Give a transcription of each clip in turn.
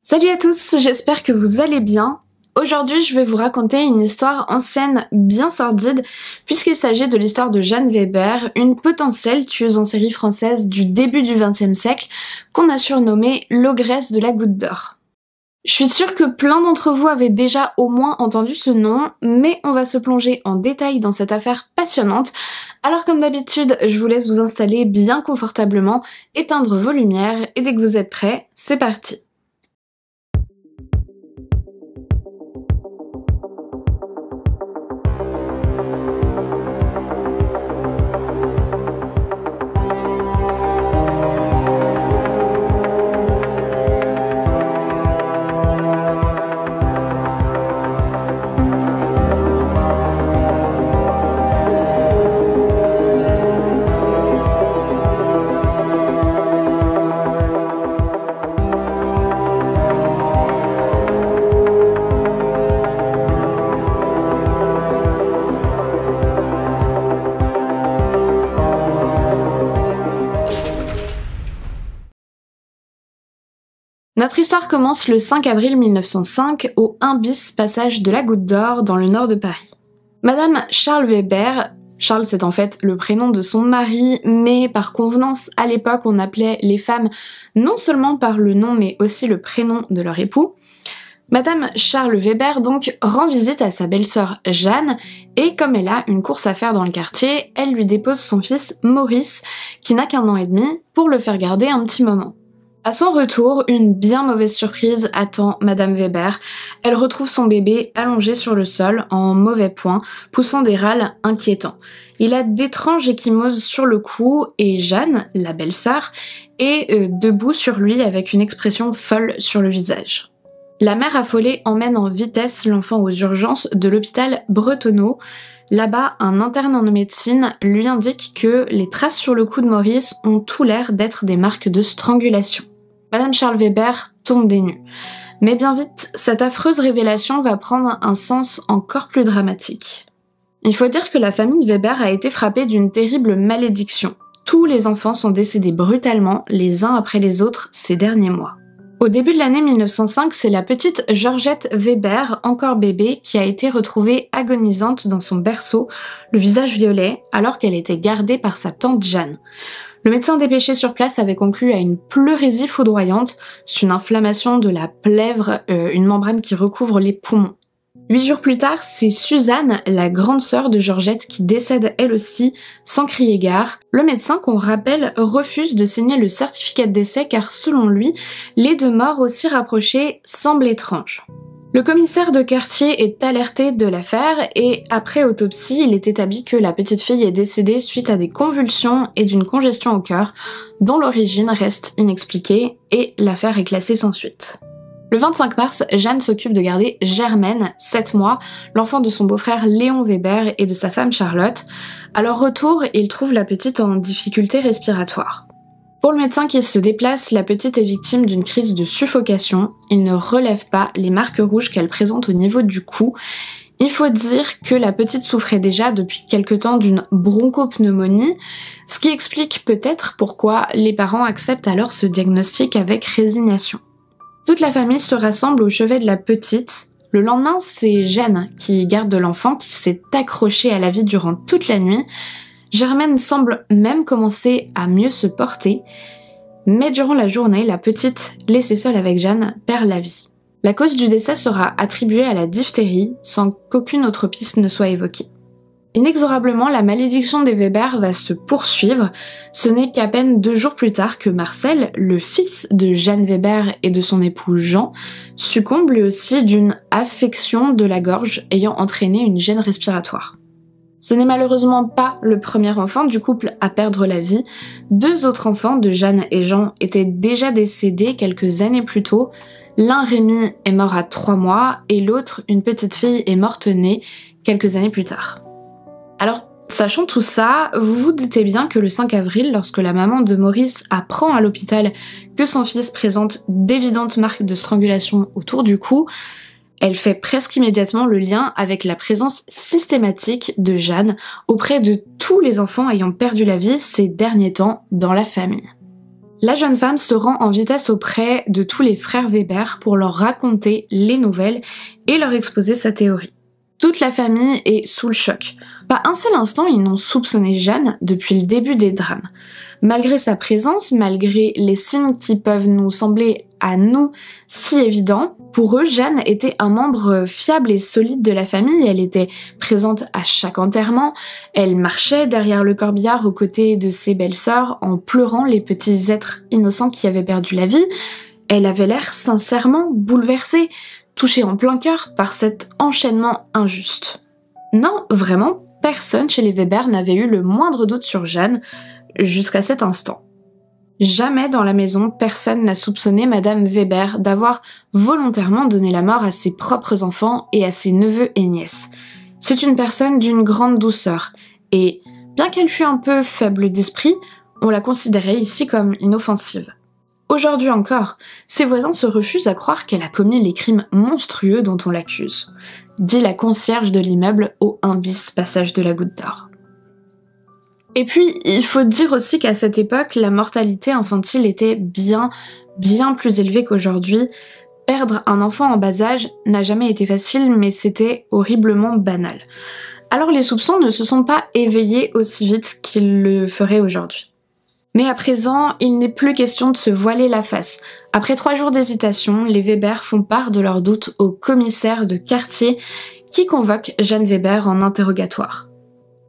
Salut à tous, j'espère que vous allez bien. Aujourd'hui, je vais vous raconter une histoire ancienne bien sordide, puisqu'il s'agit de l'histoire de Jeanne Weber, une potentielle tueuse en série française du début du XXe siècle, qu'on a surnommée l'ogresse de la Goutte d'Or. Je suis sûre que plein d'entre vous avaient déjà au moins entendu ce nom, mais on va se plonger en détail dans cette affaire passionnante. Alors comme d'habitude, je vous laisse vous installer bien confortablement, éteindre vos lumières, et dès que vous êtes prêts, c'est parti. Notre histoire commence le 5 avril 1905 au 1 bis passage de la Goutte d'Or dans le nord de Paris. Madame Charles Weber, Charles c'est en fait le prénom de son mari, mais par convenance à l'époque on appelait les femmes non seulement par le nom mais aussi le prénom de leur époux. Madame Charles Weber donc rend visite à sa belle-sœur Jeanne et comme elle a une course à faire dans le quartier, elle lui dépose son fils Maurice qui n'a qu'1 an et demi pour le faire garder un petit moment. À son retour, une bien mauvaise surprise attend Madame Weber. Elle retrouve son bébé allongé sur le sol, en mauvais point, poussant des râles inquiétants. Il a d'étranges ecchymoses sur le cou et Jeanne, la belle-sœur, est debout sur lui avec une expression folle sur le visage. La mère affolée emmène en vitesse l'enfant aux urgences de l'hôpital Bretonneau. Là-bas, un interne en médecine lui indique que les traces sur le cou de Maurice ont tout l'air d'être des marques de strangulation. Madame Charles Weber tombe des nues. Mais bien vite, cette affreuse révélation va prendre un sens encore plus dramatique. Il faut dire que la famille Weber a été frappée d'une terrible malédiction. Tous les enfants sont décédés brutalement, les uns après les autres, ces derniers mois. Au début de l'année 1905, c'est la petite Georgette Weber, encore bébé, qui a été retrouvée agonisante dans son berceau, le visage violet, alors qu'elle était gardée par sa tante Jeanne. Le médecin dépêché sur place avait conclu à une pleurésie foudroyante, c'est une inflammation de la plèvre, une membrane qui recouvre les poumons. 8 jours plus tard, c'est Suzanne, la grande sœur de Georgette, qui décède elle aussi, sans crier gare. Le médecin, qu'on rappelle, refuse de signer le certificat de décès car selon lui, les deux morts aussi rapprochées semblent étranges. Le commissaire de quartier est alerté de l'affaire et après autopsie, il est établi que la petite fille est décédée suite à des convulsions et d'une congestion au cœur, dont l'origine reste inexpliquée et l'affaire est classée sans suite. Le 25 mars, Jeanne s'occupe de garder Germaine, 7 mois, l'enfant de son beau-frère Léon Weber et de sa femme Charlotte. À leur retour, il trouve la petite en difficulté respiratoire. Pour le médecin qui se déplace, la petite est victime d'une crise de suffocation. Il ne relève pas les marques rouges qu'elle présente au niveau du cou. Il faut dire que la petite souffrait déjà depuis quelque temps d'une bronchopneumonie, ce qui explique peut-être pourquoi les parents acceptent alors ce diagnostic avec résignation. Toute la famille se rassemble au chevet de la petite. Le lendemain, c'est Jeanne qui garde l'enfant qui s'est accrochée à la vie durant toute la nuit. Germaine semble même commencer à mieux se porter, mais durant la journée, la petite, laissée seule avec Jeanne, perd la vie. La cause du décès sera attribuée à la diphtérie, sans qu'aucune autre piste ne soit évoquée. Inexorablement, la malédiction des Weber va se poursuivre. Ce n'est qu'à peine 2 jours plus tard que Marcel, le fils de Jeanne Weber et de son époux Jean, succombe lui aussi d'une affection de la gorge ayant entraîné une gêne respiratoire. Ce n'est malheureusement pas le premier enfant du couple à perdre la vie. 2 autres enfants de Jeanne et Jean étaient déjà décédés quelques années plus tôt. L'un, Rémi, est mort à 3 mois et l'autre, une petite fille, est morte-née quelques années plus tard. Alors, sachant tout ça, vous vous doutez bien que le 5 avril, lorsque la maman de Maurice apprend à l'hôpital que son fils présente d'évidentes marques de strangulation autour du cou, elle fait presque immédiatement le lien avec la présence systématique de Jeanne auprès de tous les enfants ayant perdu la vie ces derniers temps dans la famille. La jeune femme se rend en vitesse auprès de tous les frères Weber pour leur raconter les nouvelles et leur exposer sa théorie. Toute la famille est sous le choc. Pas un seul instant ils n'ont soupçonné Jeanne depuis le début des drames. Malgré sa présence, malgré les signes qui peuvent nous sembler à nous si évidents, pour eux, Jeanne était un membre fiable et solide de la famille. Elle était présente à chaque enterrement, elle marchait derrière le corbillard aux côtés de ses belles-sœurs en pleurant les petits êtres innocents qui avaient perdu la vie. Elle avait l'air sincèrement bouleversée, touchée en plein cœur par cet enchaînement injuste. Non, vraiment, personne chez les Weber n'avait eu le moindre doute sur Jeanne, jusqu'à cet instant. Jamais dans la maison, personne n'a soupçonné Madame Weber d'avoir volontairement donné la mort à ses propres enfants et à ses neveux et nièces. C'est une personne d'une grande douceur, et bien qu'elle fût un peu faible d'esprit, on la considérait ici comme inoffensive. Aujourd'hui encore, ses voisins se refusent à croire qu'elle a commis les crimes monstrueux dont on l'accuse, dit la concierge de l'immeuble au 1 bis passage de la Goutte d'Or. Et puis, il faut dire aussi qu'à cette époque, la mortalité infantile était bien plus élevée qu'aujourd'hui. Perdre un enfant en bas âge n'a jamais été facile, mais c'était horriblement banal. Alors les soupçons ne se sont pas éveillés aussi vite qu'ils le feraient aujourd'hui. Mais à présent, il n'est plus question de se voiler la face. Après 3 jours d'hésitation, les Weber font part de leurs doutes au commissaire de quartier qui convoque Jeanne Weber en interrogatoire.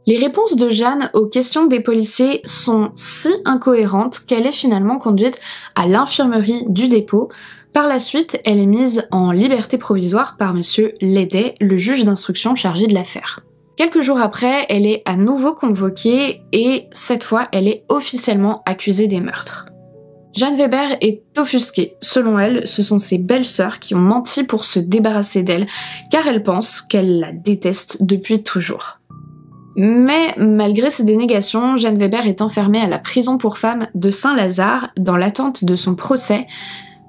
Les réponses de Jeanne aux questions des policiers sont si incohérentes qu'elle est finalement conduite à l'infirmerie du dépôt. Par la suite, elle est mise en liberté provisoire par monsieur Lédet, le juge d'instruction chargé de l'affaire. Quelques jours après, elle est à nouveau convoquée et cette fois, elle est officiellement accusée des meurtres. Jeanne Weber est offusquée. Selon elle, ce sont ses belles-sœurs qui ont menti pour se débarrasser d'elle, car elle pense qu'elle la déteste depuis toujours. Mais malgré ces dénégations, Jeanne Weber est enfermée à la prison pour femmes de Saint-Lazare dans l'attente de son procès.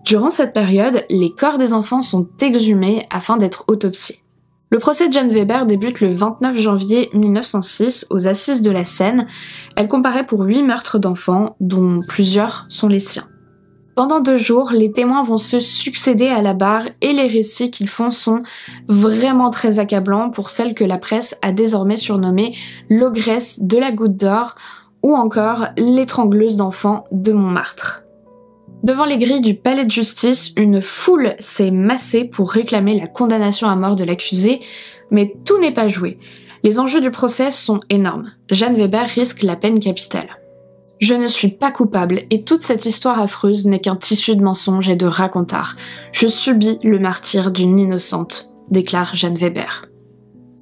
Durant cette période, les corps des enfants sont exhumés afin d'être autopsiés. Le procès de Jeanne Weber débute le 29 janvier 1906 aux Assises de la Seine. Elle comparaît pour 8 meurtres d'enfants, dont plusieurs sont les siens. Pendant 2 jours, les témoins vont se succéder à la barre et les récits qu'ils font sont vraiment très accablants pour celle que la presse a désormais surnommée l'ogresse de la Goutte d'Or ou encore l'étrangleuse d'enfants de Montmartre. Devant les grilles du palais de justice, une foule s'est massée pour réclamer la condamnation à mort de l'accusé, mais tout n'est pas joué. Les enjeux du procès sont énormes. Jeanne Weber risque la peine capitale. « Je ne suis pas coupable et toute cette histoire affreuse n'est qu'un tissu de mensonges et de racontars. Je subis le martyre d'une innocente », déclare Jeanne Weber.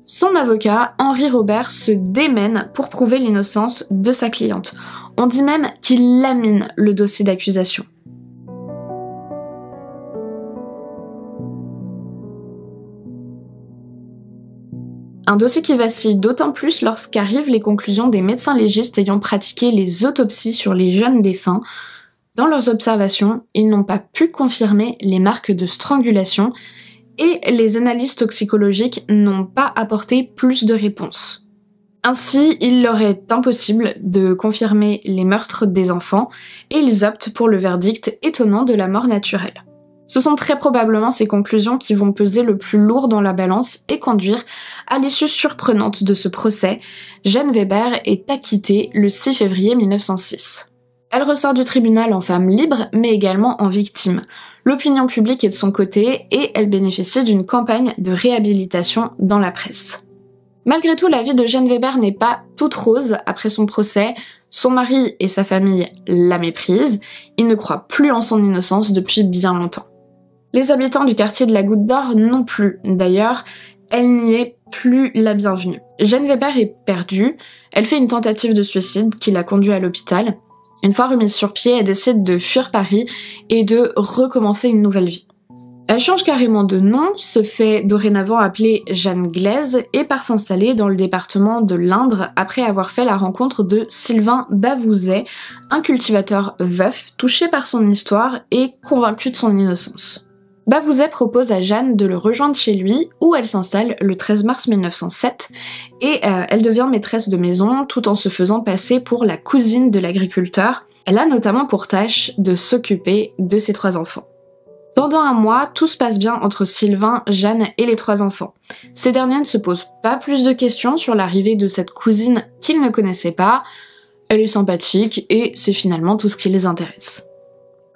Son avocat, Henri Robert, se démène pour prouver l'innocence de sa cliente. On dit même qu'il lamine le dossier d'accusation. Un dossier qui vacille d'autant plus lorsqu'arrivent les conclusions des médecins légistes ayant pratiqué les autopsies sur les jeunes défunts. Dans leurs observations, ils n'ont pas pu confirmer les marques de strangulation et les analyses toxicologiques n'ont pas apporté plus de réponses. Ainsi, il leur est impossible de confirmer les meurtres des enfants et ils optent pour le verdict étonnant de la mort naturelle. Ce sont très probablement ces conclusions qui vont peser le plus lourd dans la balance et conduire à l'issue surprenante de ce procès. Jeanne Weber est acquittée le 6 février 1906. Elle ressort du tribunal en femme libre, mais également en victime. L'opinion publique est de son côté et elle bénéficie d'une campagne de réhabilitation dans la presse. Malgré tout, la vie de Jeanne Weber n'est pas toute rose après son procès. Son mari et sa famille la méprisent. Ils ne croient plus en son innocence depuis bien longtemps. Les habitants du quartier de la Goutte d'Or non plus. D'ailleurs, elle n'y est plus la bienvenue. Jeanne Weber est perdue. Elle fait une tentative de suicide qui la conduit à l'hôpital. Une fois remise sur pied, elle décide de fuir Paris et de recommencer une nouvelle vie. Elle change carrément de nom, se fait dorénavant appeler Jeanne Glaise et part s'installer dans le département de l'Indre après avoir fait la rencontre de Sylvain Bavouzet, un cultivateur veuf touché par son histoire et convaincu de son innocence. Bavouzet propose à Jeanne de le rejoindre chez lui, où elle s'installe le 13 mars 1907, et elle devient maîtresse de maison tout en se faisant passer pour la cousine de l'agriculteur. Elle a notamment pour tâche de s'occuper de ses 3 enfants. Pendant un mois, tout se passe bien entre Sylvain, Jeanne et les 3 enfants. Ces derniers ne se posent pas plus de questions sur l'arrivée de cette cousine qu'ils ne connaissaient pas. Elle est sympathique et c'est finalement tout ce qui les intéresse.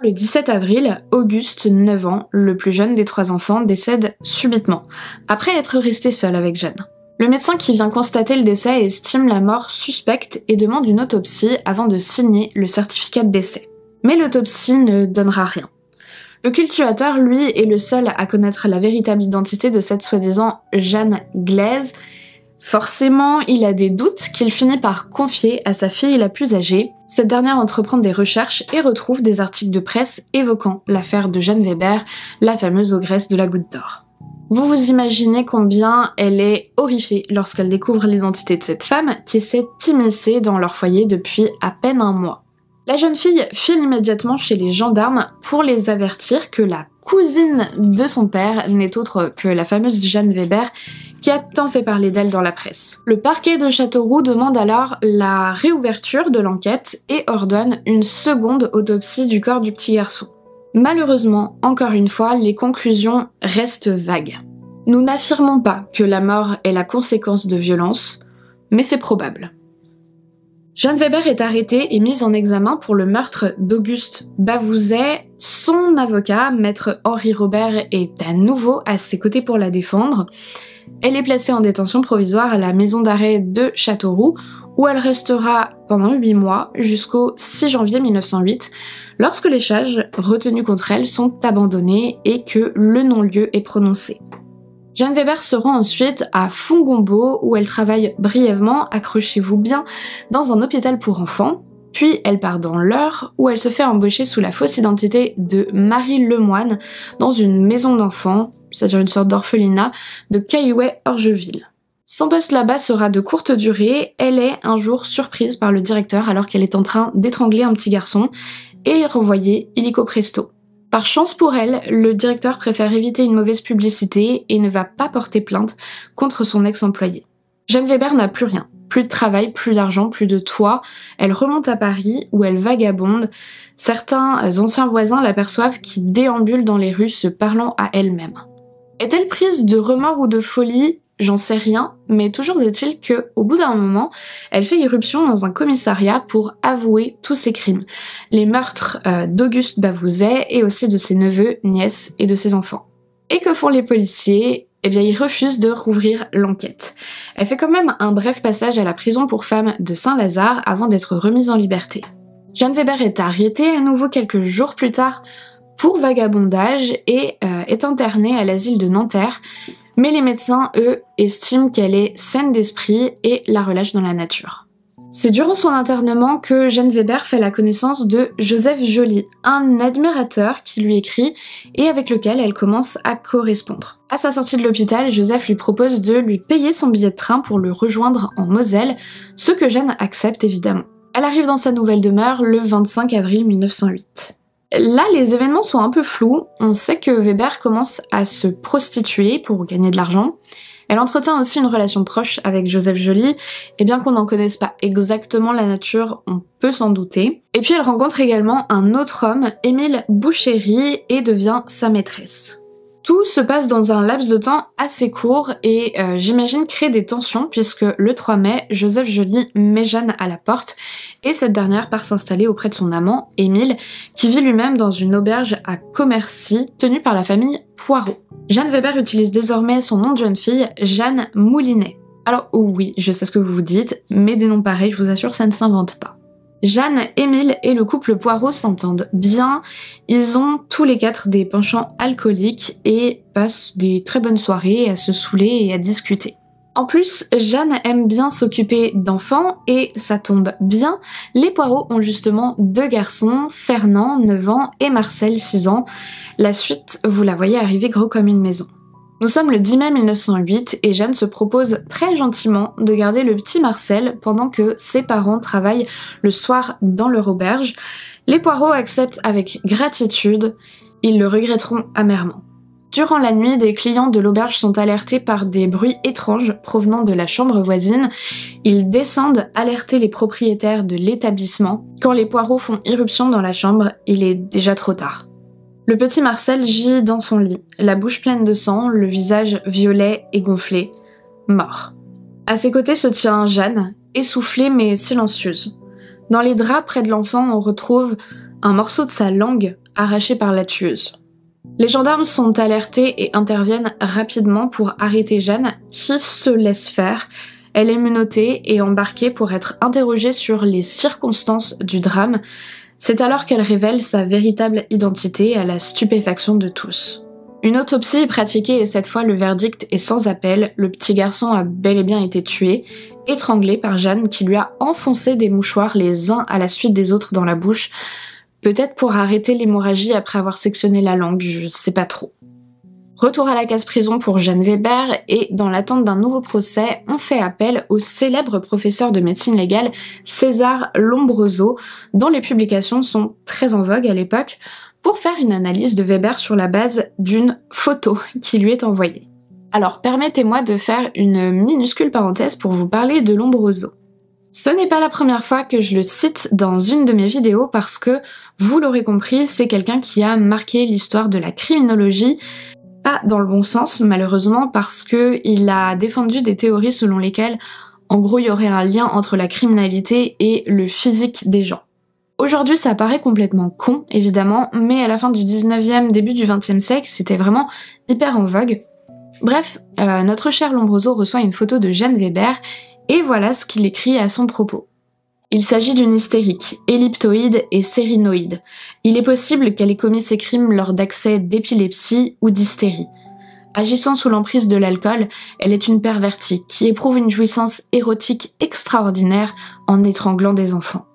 Le 17 avril, Auguste, 9 ans, le plus jeune des 3 enfants, décède subitement, après être resté seul avec Jeanne. Le médecin qui vient constater le décès estime la mort suspecte et demande une autopsie avant de signer le certificat de décès. Mais l'autopsie ne donnera rien. Le cultivateur, lui, est le seul à connaître la véritable identité de cette soi-disant Jeanne Glaise. Forcément, il a des doutes qu'il finit par confier à sa fille la plus âgée. Cette dernière entreprend des recherches et retrouve des articles de presse évoquant l'affaire de Jeanne Weber, la fameuse ogresse de la Goutte d'Or. Vous vous imaginez combien elle est horrifiée lorsqu'elle découvre l'identité de cette femme qui s'est immiscée dans leur foyer depuis à peine un mois. La jeune fille file immédiatement chez les gendarmes pour les avertir que la cousine de son père n'est autre que la fameuse Jeanne Weber qui a tant fait parler d'elle dans la presse. Le parquet de Châteauroux demande alors la réouverture de l'enquête et ordonne une seconde autopsie du corps du petit garçon. Malheureusement, encore une fois, les conclusions restent vagues. Nous n'affirmons pas que la mort est la conséquence de violences, mais c'est probable. Jeanne Weber est arrêtée et mise en examen pour le meurtre d'Auguste Bavouzet. Son avocat, maître Henri Robert, est à nouveau à ses côtés pour la défendre. Elle est placée en détention provisoire à la maison d'arrêt de Châteauroux, où elle restera pendant 8 mois jusqu'au 6 janvier 1908, lorsque les charges retenues contre elle sont abandonnées et que le non-lieu est prononcé. Jeanne Weber se rend ensuite à Fongombo où elle travaille brièvement, accrochez-vous bien, dans un hôpital pour enfants. Puis elle part dans l'Eure où elle se fait embaucher sous la fausse identité de Marie Lemoine dans une maison d'enfants, c'est-à-dire une sorte d'orphelinat, de Caillouet-Orgeville. Son poste là-bas sera de courte durée, elle est un jour surprise par le directeur alors qu'elle est en train d'étrangler un petit garçon et est renvoyée illico presto. Par chance pour elle, le directeur préfère éviter une mauvaise publicité et ne va pas porter plainte contre son ex-employé. Jeanne Weber n'a plus rien. Plus de travail, plus d'argent, plus de toit. Elle remonte à Paris où elle vagabonde. Certains anciens voisins l'aperçoivent qui déambule dans les rues se parlant à elle-même. Est-elle prise de remords ou de folie ? J'en sais rien, mais toujours est-il que, au bout d'un moment, elle fait irruption dans un commissariat pour avouer tous ses crimes. Les meurtres d'Auguste Bavouzet et aussi de ses neveux, nièces et de ses enfants. Et que font les policiers ? Eh bien, ils refusent de rouvrir l'enquête. Elle fait quand même un bref passage à la prison pour femmes de Saint-Lazare avant d'être remise en liberté. Jeanne Weber est arrêtée à nouveau quelques jours plus tard pour vagabondage et est internée à l'asile de Nanterre. Mais les médecins, eux, estiment qu'elle est saine d'esprit et la relâchent dans la nature. C'est durant son internement que Jeanne Weber fait la connaissance de Joseph Joly, un admirateur qui lui écrit et avec lequel elle commence à correspondre. À sa sortie de l'hôpital, Joseph lui propose de lui payer son billet de train pour le rejoindre en Moselle, ce que Jeanne accepte évidemment. Elle arrive dans sa nouvelle demeure le 25 avril 1908. Là, les événements sont un peu flous. On sait que Weber commence à se prostituer pour gagner de l'argent. Elle entretient aussi une relation proche avec Joseph Joly, et bien qu'on n'en connaisse pas exactement la nature, on peut s'en douter. Et puis elle rencontre également un autre homme, Émile Bouchéry, et devient sa maîtresse. Tout se passe dans un laps de temps assez court et j'imagine créer des tensions puisque le 3 mai, Joseph Joly met Jeanne à la porte et cette dernière part s'installer auprès de son amant, Émile, qui vit lui-même dans une auberge à Commercy tenue par la famille Poirot. Jeanne Weber utilise désormais son nom de jeune fille, Jeanne Moulinet. Alors oui, je sais ce que vous vous dites, mais des noms pareils, je vous assure, ça ne s'invente pas. Jeanne, Émile et le couple Poirot s'entendent bien, ils ont tous les 4 des penchants alcooliques et passent des très bonnes soirées à se saouler et à discuter. En plus, Jeanne aime bien s'occuper d'enfants et ça tombe bien, les Poirot ont justement 2 garçons, Fernand, 9 ans et Marcel, 6 ans. La suite, vous la voyez arriver gros comme une maison. Nous sommes le 10 mai 1908 et Jeanne se propose très gentiment de garder le petit Marcel pendant que ses parents travaillent le soir dans leur auberge. Les Poirot acceptent avec gratitude, ils le regretteront amèrement. Durant la nuit, des clients de l'auberge sont alertés par des bruits étranges provenant de la chambre voisine. Ils descendent alerter les propriétaires de l'établissement. Quand les Poirot font irruption dans la chambre, il est déjà trop tard. Le petit Marcel gît dans son lit, la bouche pleine de sang, le visage violet et gonflé, mort. À ses côtés se tient Jeanne, essoufflée mais silencieuse. Dans les draps près de l'enfant, on retrouve un morceau de sa langue arraché par la tueuse. Les gendarmes sont alertés et interviennent rapidement pour arrêter Jeanne, qui se laisse faire. Elle est menottée et embarquée pour être interrogée sur les circonstances du drame. C'est alors qu'elle révèle sa véritable identité à la stupéfaction de tous. Une autopsie est pratiquée et cette fois le verdict est sans appel. Le petit garçon a bel et bien été tué, étranglé par Jeanne qui lui a enfoncé des mouchoirs les uns à la suite des autres dans la bouche. Peut-être pour arrêter l'hémorragie après avoir sectionné la langue, je sais pas trop. Retour à la case-prison pour Jeanne Weber et dans l'attente d'un nouveau procès, on fait appel au célèbre professeur de médecine légale César Lombroso, dont les publications sont très en vogue à l'époque, pour faire une analyse de Weber sur la base d'une photo qui lui est envoyée. Alors permettez-moi de faire une minuscule parenthèse pour vous parler de Lombroso. Ce n'est pas la première fois que je le cite dans une de mes vidéos parce que, vous l'aurez compris, c'est quelqu'un qui a marqué l'histoire de la criminologie, pas dans le bon sens malheureusement parce que il a défendu des théories selon lesquelles, en gros, il y aurait un lien entre la criminalité et le physique des gens. Aujourd'hui, ça paraît complètement con, évidemment, mais à la fin du 19e, début du 20e siècle, c'était vraiment hyper en vogue. Bref, notre cher Lombroso reçoit une photo de Jeanne Weber et voilà ce qu'il écrit à son propos. Il s'agit d'une hystérique, elliptoïde et sérinoïde. Il est possible qu'elle ait commis ses crimes lors d'accès d'épilepsie ou d'hystérie. Agissant sous l'emprise de l'alcool, elle est une pervertie qui éprouve une jouissance érotique extraordinaire en étranglant des enfants.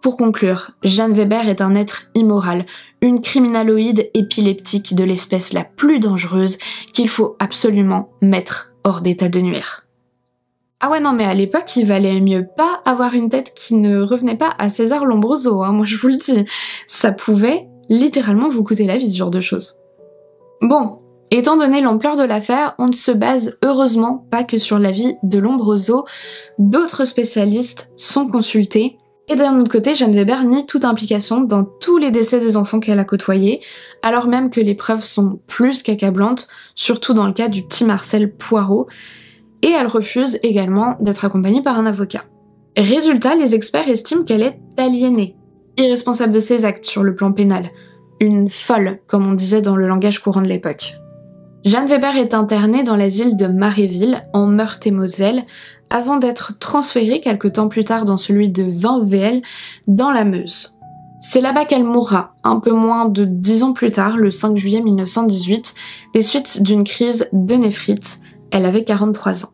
Pour conclure, Jeanne Weber est un être immoral, une criminaloïde épileptique de l'espèce la plus dangereuse qu'il faut absolument mettre hors d'état de nuire. Ah ouais non mais à l'époque il valait mieux pas avoir une tête qui ne revenait pas à César Lombroso, hein, moi je vous le dis, ça pouvait littéralement vous coûter la vie ce genre de choses. Bon, étant donné l'ampleur de l'affaire, on ne se base heureusement pas que sur l'avis de Lombroso, d'autres spécialistes sont consultés, et d'un autre côté Jeanne Weber nie toute implication dans tous les décès des enfants qu'elle a côtoyés, alors même que les preuves sont plus qu'accablantes, surtout dans le cas du petit Marcel Poirot, et elle refuse également d'être accompagnée par un avocat. Résultat, les experts estiment qu'elle est aliénée, irresponsable de ses actes sur le plan pénal, une folle, comme on disait dans le langage courant de l'époque. Jeanne Weber est internée dans l'asile de Maréville, en Meurthe-et-Moselle, avant d'être transférée quelque temps plus tard dans celui de Vinvéel, dans la Meuse. C'est là-bas qu'elle mourra, un peu moins de 10 ans plus tard, le 5 juillet 1918, des suites d'une crise de néphrite. Elle avait 43 ans.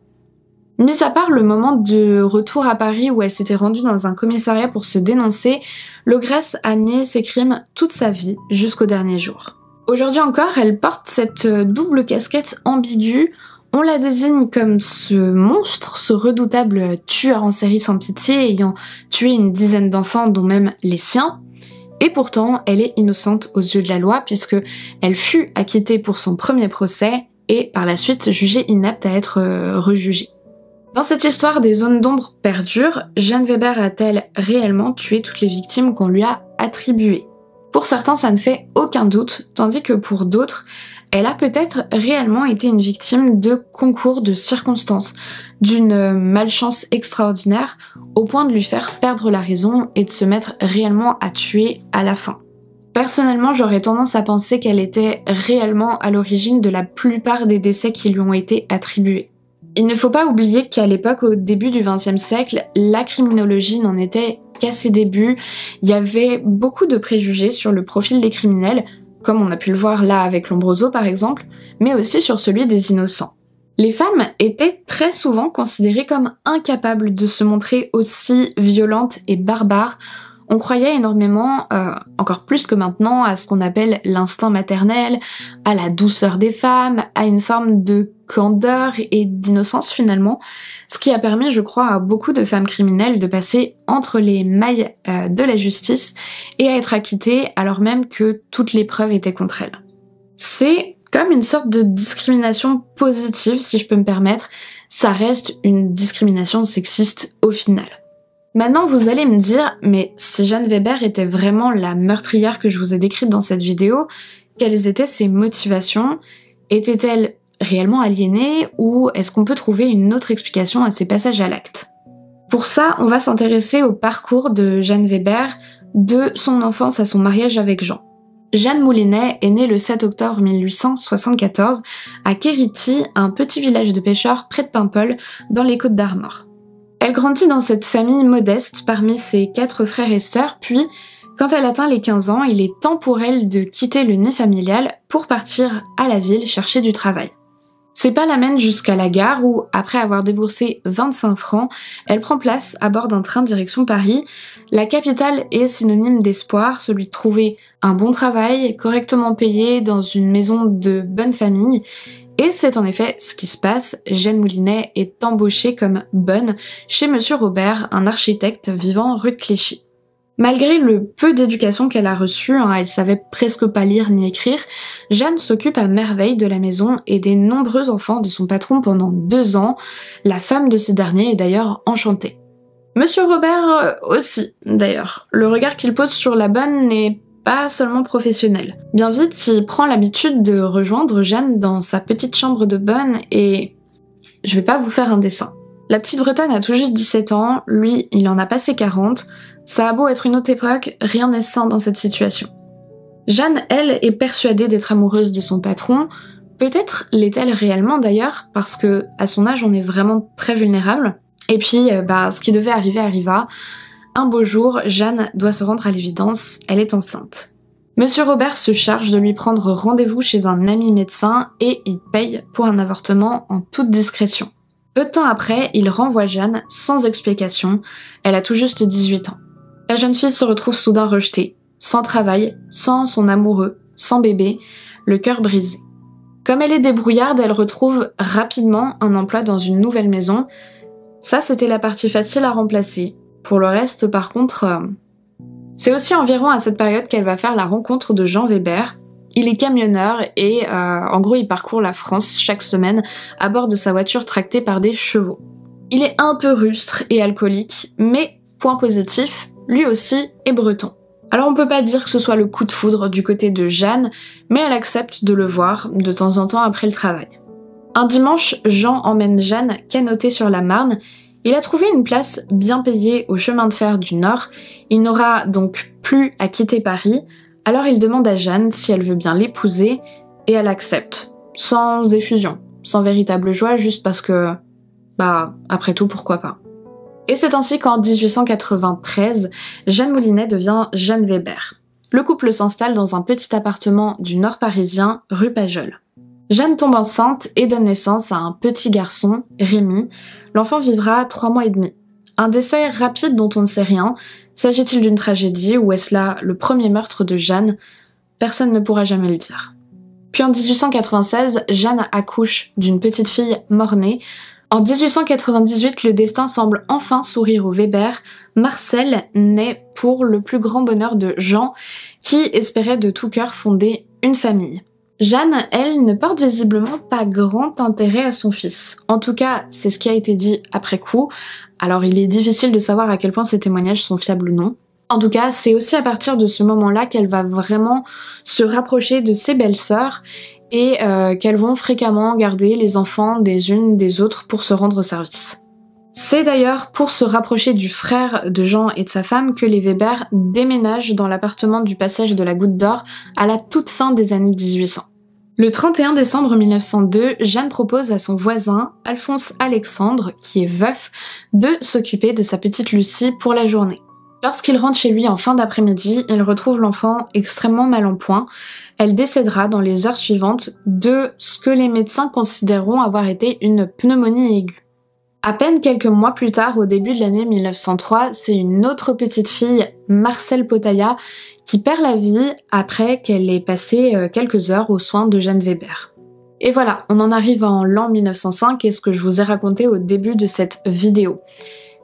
Mis à part le moment de retour à Paris où elle s'était rendue dans un commissariat pour se dénoncer, l'ogresse a nié ses crimes toute sa vie, jusqu'au dernier jour. Aujourd'hui encore, elle porte cette double casquette ambiguë. On la désigne comme ce monstre, ce redoutable tueur en série sans pitié ayant tué une dizaine d'enfants dont même les siens. Et pourtant, elle est innocente aux yeux de la loi puisque elle fut acquittée pour son premier procès et par la suite jugée inapte à être rejugée. Dans cette histoire des zones d'ombre perdurent, Jeanne Weber a-t-elle réellement tué toutes les victimes qu'on lui a attribuées? Pour certains, ça ne fait aucun doute, tandis que pour d'autres, elle a peut-être réellement été une victime de concours de circonstances, d'une malchance extraordinaire, au point de lui faire perdre la raison et de se mettre réellement à tuer à la fin. Personnellement, j'aurais tendance à penser qu'elle était réellement à l'origine de la plupart des décès qui lui ont été attribués. Il ne faut pas oublier qu'à l'époque, au début du XXe siècle, la criminologie n'en était qu'à ses débuts. Il y avait beaucoup de préjugés sur le profil des criminels, comme on a pu le voir là avec Lombroso par exemple, mais aussi sur celui des innocents. Les femmes étaient très souvent considérées comme incapables de se montrer aussi violentes et barbares. On croyait énormément, encore plus que maintenant, à ce qu'on appelle l'instinct maternel, à la douceur des femmes, à une forme de candeur et d'innocence finalement, ce qui a permis, je crois, à beaucoup de femmes criminelles de passer entre les mailles de la justice et à être acquittées alors même que toutes les preuves étaient contre elles. C'est quand même une sorte de discrimination positive, si je peux me permettre. Ça reste une discrimination sexiste au final. Maintenant, vous allez me dire, mais si Jeanne Weber était vraiment la meurtrière que je vous ai décrite dans cette vidéo, quelles étaient ses motivations? Était-elle réellement aliénée ou est-ce qu'on peut trouver une autre explication à ses passages à l'acte? Pour ça, on va s'intéresser au parcours de Jeanne Weber, de son enfance à son mariage avec Jean. Jeanne Moulinet est née le 7 octobre 1874 à Quérity, un petit village de pêcheurs près de Paimpol, dans les Côtes d'Armor. Elle grandit dans cette famille modeste parmi ses 4 frères et sœurs, puis, quand elle atteint les 15 ans, il est temps pour elle de quitter le nid familial pour partir à la ville chercher du travail. Ses pas l'amènent jusqu'à la gare où, après avoir déboursé 25 francs, elle prend place à bord d'un train direction Paris. La capitale est synonyme d'espoir, celui de trouver un bon travail, correctement payé, dans une maison de bonne famille. Et c'est en effet ce qui se passe. Jeanne Moulinet est embauchée comme bonne chez Monsieur Robert, un architecte vivant rue de Clichy. Malgré le peu d'éducation qu'elle a reçue, elle savait presque pas lire ni écrire, Jeanne s'occupe à merveille de la maison et des nombreux enfants de son patron pendant 2 ans. La femme de ce dernier est d'ailleurs enchantée. Monsieur Robert aussi, d'ailleurs. Le regard qu'il pose sur la bonne n'est pas seulement professionnel. Bien vite, il prend l'habitude de rejoindre Jeanne dans sa petite chambre de bonne et... je vais pas vous faire un dessin. La petite Bretonne a tout juste 17 ans, lui, il en a passé 40. Ça a beau être une autre époque, rien n'est sain dans cette situation. Jeanne, elle, est persuadée d'être amoureuse de son patron. Peut-être l'est-elle réellement d'ailleurs, parce que à son âge, on est vraiment très vulnérable. Et puis, ce qui devait arriver arriva. Un beau jour, Jeanne doit se rendre à l'évidence, elle est enceinte. Monsieur Robert se charge de lui prendre rendez-vous chez un ami médecin et il paye pour un avortement en toute discrétion. Peu de temps après, il renvoie Jeanne sans explication, elle a tout juste 18 ans. La jeune fille se retrouve soudain rejetée, sans travail, sans son amoureux, sans bébé, le cœur brisé. Comme elle est débrouillarde, elle retrouve rapidement un emploi dans une nouvelle maison. Ça, c'était la partie facile à remplacer. Pour le reste, par contre, c'est aussi environ à cette période qu'elle va faire la rencontre de Jean Weber. Il est camionneur et en gros il parcourt la France chaque semaine à bord de sa voiture tractée par des chevaux. Il est un peu rustre et alcoolique, mais point positif, lui aussi est breton. Alors on peut pas dire que ce soit le coup de foudre du côté de Jeanne, mais elle accepte de le voir de temps en temps après le travail. Un dimanche, Jean emmène Jeanne canoter sur la Marne. Il a trouvé une place bien payée au chemin de fer du Nord. Il n'aura donc plus à quitter Paris. Alors il demande à Jeanne si elle veut bien l'épouser et elle accepte, sans effusion, sans véritable joie, juste parce que, après tout, pourquoi pas. Et c'est ainsi qu'en 1893, Jeanne Moulinet devient Jeanne Weber. Le couple s'installe dans un petit appartement du Nord parisien, rue Pajol. Jeanne tombe enceinte et donne naissance à un petit garçon, Rémi. L'enfant vivra 3 mois et demi. Un décès rapide dont on ne sait rien. S'agit-il d'une tragédie ou est-ce là le premier meurtre de Jeanne? Personne ne pourra jamais le dire. Puis en 1896, Jeanne accouche d'une petite fille mort-née. En 1898, le destin semble enfin sourire aux Weber. Marcel naît pour le plus grand bonheur de Jean, qui espérait de tout cœur fonder une famille. Jeanne, elle, ne porte visiblement pas grand intérêt à son fils. En tout cas, c'est ce qui a été dit après coup. Alors il est difficile de savoir à quel point ces témoignages sont fiables ou non. En tout cas, c'est aussi à partir de ce moment-là qu'elle va vraiment se rapprocher de ses belles-sœurs et qu'elles vont fréquemment garder les enfants des unes des autres pour se rendre service. C'est d'ailleurs pour se rapprocher du frère de Jean et de sa femme que les Weber déménagent dans l'appartement du passage de la Goutte d'Or à la toute fin des années 1800. Le 31 décembre 1902, Jeanne propose à son voisin, Alphonse Alexandre, qui est veuf, de s'occuper de sa petite Lucie pour la journée. Lorsqu'il rentre chez lui en fin d'après-midi, il retrouve l'enfant extrêmement mal en point. Elle décédera dans les heures suivantes de ce que les médecins considéreront avoir été une pneumonie aiguë. À peine quelques mois plus tard, au début de l'année 1903, c'est une autre petite fille, Marcelle Potaya, qui perd la vie après qu'elle ait passé quelques heures aux soins de Jeanne Weber. Et voilà, on en arrive en l'an 1905 et ce que je vous ai raconté au début de cette vidéo.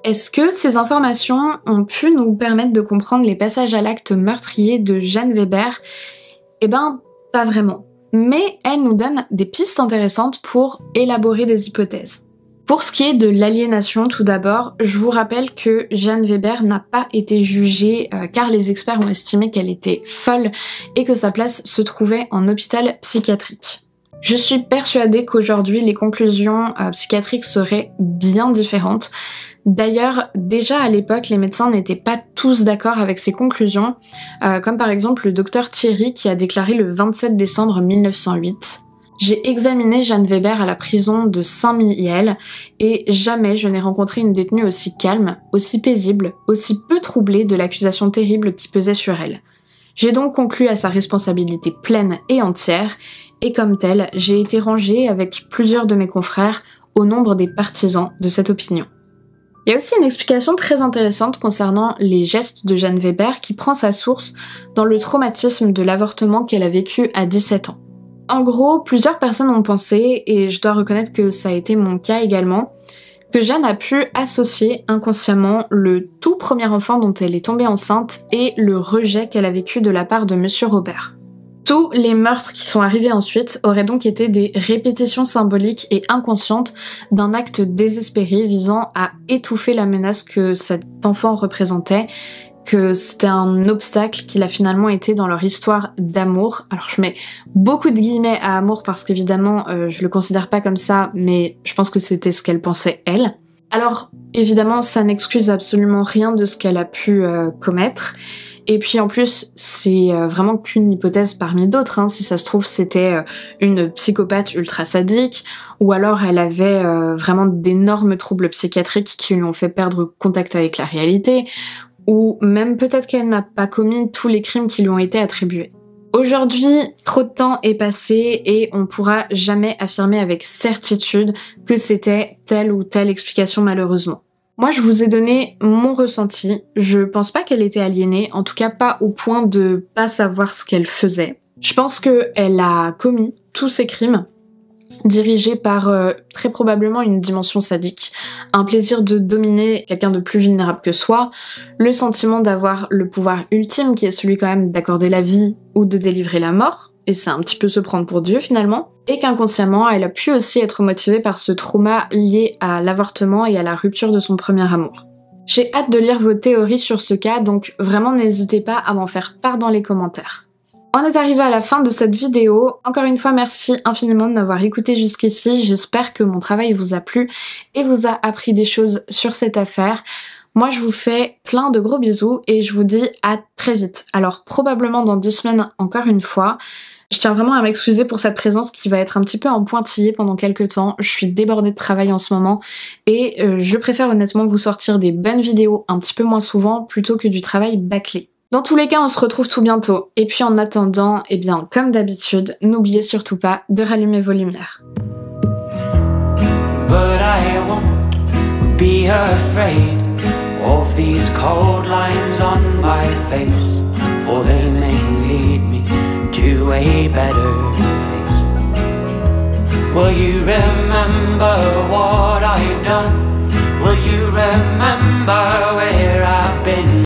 Est-ce que ces informations ont pu nous permettre de comprendre les passages à l'acte meurtrier de Jeanne Weber? Eh ben, pas vraiment. mais elle nous donne des pistes intéressantes pour élaborer des hypothèses. Pour ce qui est de l'aliénation, tout d'abord, je vous rappelle que Jeanne Weber n'a pas été jugée car les experts ont estimé qu'elle était folle et que sa place se trouvait en hôpital psychiatrique. Je suis persuadée qu'aujourd'hui, les conclusions psychiatriques seraient bien différentes. D'ailleurs, déjà à l'époque, les médecins n'étaient pas tous d'accord avec ces conclusions, comme par exemple le docteur Thierry qui a déclaré le 27 décembre 1908 « J'ai examiné Jeanne Weber à la prison de Saint-Mihiel et jamais je n'ai rencontré une détenue aussi calme, aussi paisible, aussi peu troublée de l'accusation terrible qui pesait sur elle. J'ai donc conclu à sa responsabilité pleine et entière, et comme telle, j'ai été rangée avec plusieurs de mes confrères au nombre des partisans de cette opinion. » Il y a aussi une explication très intéressante concernant les gestes de Jeanne Weber qui prend sa source dans le traumatisme de l'avortement qu'elle a vécu à 17 ans. En gros, plusieurs personnes ont pensé, et je dois reconnaître que ça a été mon cas également, que Jeanne a pu associer inconsciemment le tout premier enfant dont elle est tombée enceinte et le rejet qu'elle a vécu de la part de Monsieur Robert. Tous les meurtres qui sont arrivés ensuite auraient donc été des répétitions symboliques et inconscientes d'un acte désespéré visant à étouffer la menace que cet enfant représentait, que c'était un obstacle qu'il a finalement été dans leur histoire d'amour. Alors je mets beaucoup de guillemets à amour parce qu'évidemment je le considère pas comme ça, mais je pense que c'était ce qu'elle pensait elle. Alors évidemment ça n'excuse absolument rien de ce qu'elle a pu commettre. Et puis en plus, c'est vraiment qu'une hypothèse parmi d'autres, hein. Si ça se trouve, c'était une psychopathe ultra sadique, ou alors elle avait vraiment d'énormes troubles psychiatriques qui lui ont fait perdre contact avec la réalité, ou même peut-être qu'elle n'a pas commis tous les crimes qui lui ont été attribués. Aujourd'hui, trop de temps est passé et on pourra jamais affirmer avec certitude que c'était telle ou telle explication malheureusement. Moi, je vous ai donné mon ressenti. Je pense pas qu'elle était aliénée, en tout cas pas au point de pas savoir ce qu'elle faisait. Je pense qu'elle a commis tous ces crimes, dirigés par très probablement une dimension sadique, un plaisir de dominer quelqu'un de plus vulnérable que soi, le sentiment d'avoir le pouvoir ultime qui est celui quand même d'accorder la vie ou de délivrer la mort, et c'est un petit peu se prendre pour Dieu finalement, et qu'inconsciemment elle a pu aussi être motivée par ce trauma lié à l'avortement et à la rupture de son premier amour. J'ai hâte de lire vos théories sur ce cas, donc vraiment n'hésitez pas à m'en faire part dans les commentaires. On est arrivé à la fin de cette vidéo. Encore une fois, merci infiniment de m'avoir écouté jusqu'ici. J'espère que mon travail vous a plu et vous a appris des choses sur cette affaire. Moi, je vous fais plein de gros bisous et je vous dis à très vite. Alors, probablement dans 2 semaines encore une fois. Je tiens vraiment à m'excuser pour cette présence qui va être un petit peu en pointillé pendant quelques temps. Je suis débordée de travail en ce moment et je préfère honnêtement vous sortir des bonnes vidéos un petit peu moins souvent plutôt que du travail bâclé. Dans tous les cas, on se retrouve tout bientôt. Et puis en attendant, eh bien, comme d'habitude, n'oubliez surtout pas de rallumer vos lumières. But I won't be afraid of these cold lines on my face, for they may lead me to a better place. Will you remember what I've done? Will you remember